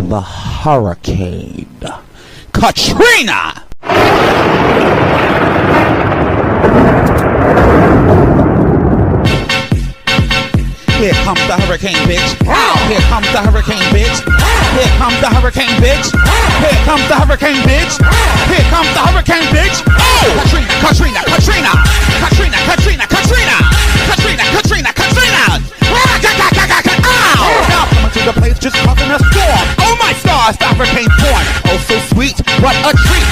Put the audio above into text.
the hurricane Katrina. Here comes the hurricane, bitch. Here comes the hurricane, bitch. Here comes the hurricane, bitch. Here comes the hurricane, bitch. Here comes the hurricane, bitch. Oh! Katrina, Katrina, Katrina, Katrina, Katrina, Katrina, Katrina, Katrina, Katrina. Ow! Now coming to the place, just causing a storm. Oh my stars, the hurricane born. Oh so sweet, what a treat.